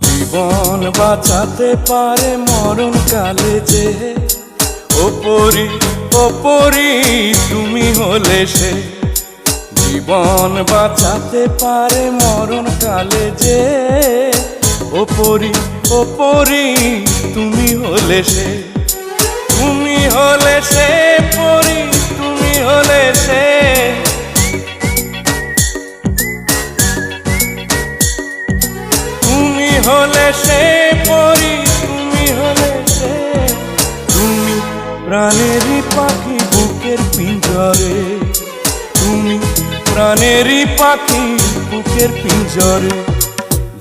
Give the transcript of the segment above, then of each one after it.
জীবন বাঁচাতে পারে মরণ কালে যে, ওপরি ওপরি তুমি হলে সে। জীবন বাঁচাতে পারে মরণ কালে যে, ওপরি ওপরি তুমি হলে সে। তুমি হলে সে পরি, তুমি হলে সে। তুমি হলে সে পরি, তুমি হলে সে। তুমি প্রাণেরই পাখি বুকের পিঞ্জরে, তুমি প্রাণেরই পাখি বুকের পিঞ্জরে।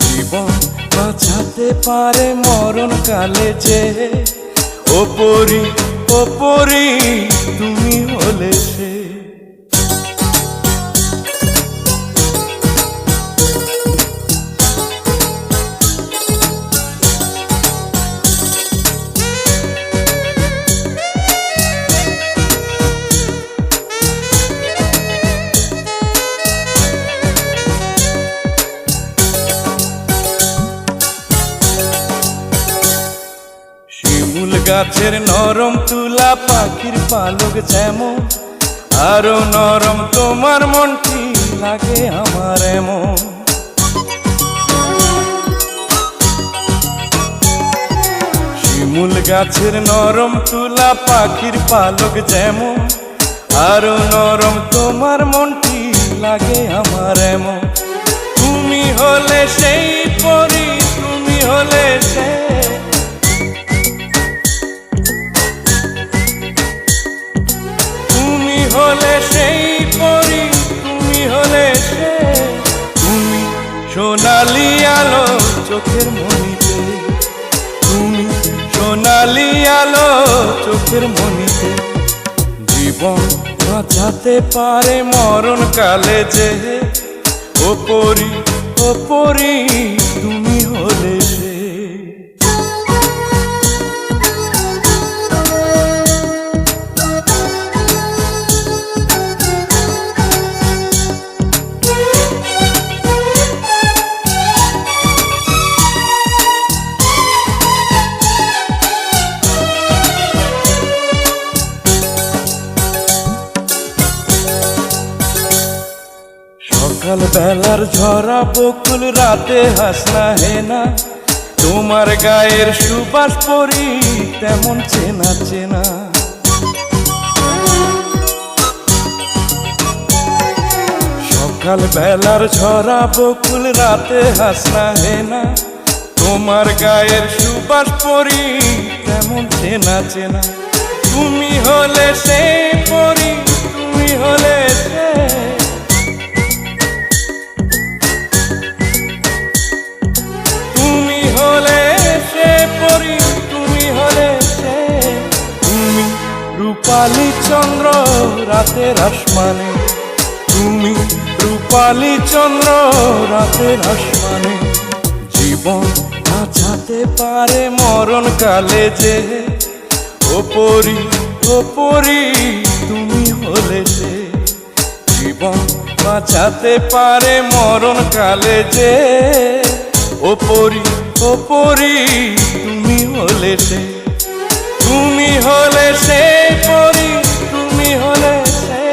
জীবন বাঁচাতে পারে মরণ কালে যে, ওপরি ওপরি তুমি হলে সে। শিমুল গাছের নরম তুলা পাখির পালক যেমন, আরো নরম তোমার মনটি লাগে আমার এমন। শিমুল গাছের নরম তুলা পাখির পালক যেমন, আরো নরম তোমার মনটি লাগে আমার এমন। তুমি হলে সেই পরি, তুমি হলে সে। তুমি হলে সেই পরি, তুমি হলে সে। তুমি সোনালি আলো চোখের মনিতে, তুমি সোনালি আলো চোখের মনিতে। জীবন বাঁচাতে পারে মরণ কালে যে, ওপরি ওপরি তুমি হলে সে। সকাল বেলার ঝরা বকুল রাতে হাসনা হেনা, তোমার গায়ের সুবাস পরি তেমন চেনা চেনা। সকাল বেলার ঝরা বকুল রাতে হাসনা হেনা, তোমার গায়ের সুবাস পরি তেমন চেনা চেনা। তুমি হলে সে পরি, তুমি হলে সে। তুমি হলে সে পরি, তুমি হলে সে। তুমি রূপালী চন্দ্র রাতের আসমানে, তুমি রূপালী চন্দ্র রাতের আসমানে। জীবন বাঁচাতে পারে মরণ কালে যে, ওপরি ওপরি তুমি হলে সে। জীবন বাঁচাতে পারে মরণ কালে যে, ওপরি ওপরি তুমি হলে সে। তুমি হলে সে পরি, তুমি হলে সে।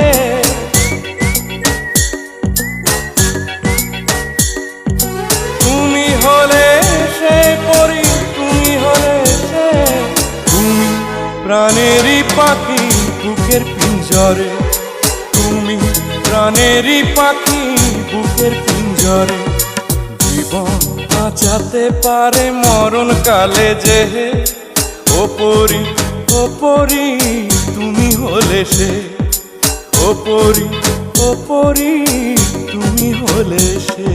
তুমি হলে সে পরি, তুমি হলে সে। তুমি প্রাণেরই পাখি বুকের পিঞ্জরে, তুমি প্রাণেরই পাখি বুকের পিঞ্জরে। জীবন বাঁচাতে পারে মরণ কালে যে, ওপরি ওপরি তুমি হলে সে। ওপরি ওপরি তুমি হলে সে।